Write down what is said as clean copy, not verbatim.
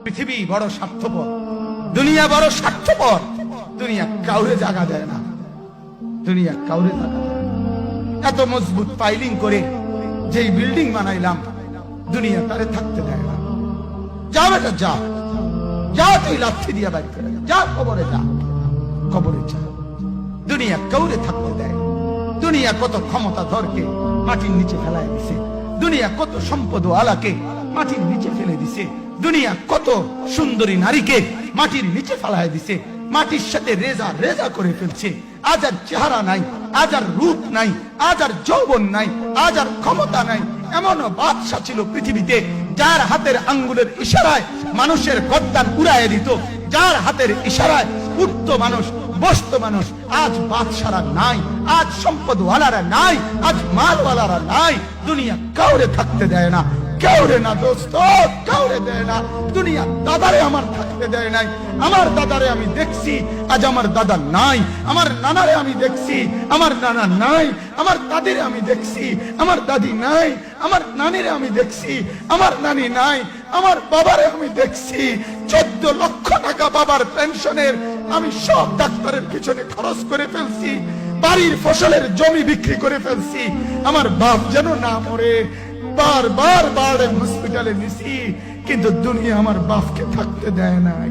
পৃথিবী বড় স্বার্থপর, দুনিয়া বড় স্বার্থপর। দুনিয়া কাউরে জায়গা দেয় না, দুনিয়া কাউরে জায়গা দেয় না। এত মজবুত পাইলিং করে যেই বিল্ডিং বানাইলাম, দুনিয়া তারে থাকতে দেয় না। যা বেটা যা, যা তুই লাথি দিয়া বাইর করে যা, কবরে যা, কবরে যা। দুনিয়া কাউরে থাকতে দেয়। দুনিয়া কত ক্ষমতা ধরকে মাটির নিচে ফেলায় দিছে, দুনিয়া কত সম্পদ আলাকে মাটির নিচে ফেলে দিছে, দুনিয়া কত সুন্দরী নারীকে মাটির নিচে ফেলায় দিছে, মাটির সাথে রেজা রেজা করে ফেলছে। আজ আর চেহারা নাই, আজ আর রূপ নাই, আজ আর যৌবন নাই, আজ আর ক্ষমতা নাই। এমন বাদশা ছিল পৃথিবীতে যার হাতের আঙ্গুলের ইশারায় মানুষের গর্দান উড়াইয়ে দিত, যার হাতের ইশারায় উঠত মানুষ, বসত মানুষ। আজ বাদশারা নাই, আজ সম্পদওয়ালারা নাই, আজ মালওয়ালারা নাই। দুনিয়া কাউরে থাকতে দেয় না, কাউরে না দোস্ত, কাউরে দেয় না। দুনিয়া দাদারে আমার থাকতে দেয় নাই। আমার দাদারে আমি দেখছি, আজ আমার দাদা নাই। আমার নানারে আমি দেখছি, আমার নানা নাই। আমার দাদিরে আমি দেখছি, আমার দাদি নাই। আমার নানিরে আমি দেখছি, আমার নানি নাই। আমার বাবারে আমি দেখছি, 14 লক্ষ টাকা বাবার পেনশনের আমি সব ডাক্তারের পিছনে খরচ করে ফেলছি, বাড়ির ফসলের জমি বিক্রি করে ফেলছি। আমার বাপ যেন না মরে বারবার হসপিটালে নিছি, কিন্তু দুনিয়া আমার বাপকে থাকতে দেয় নাই।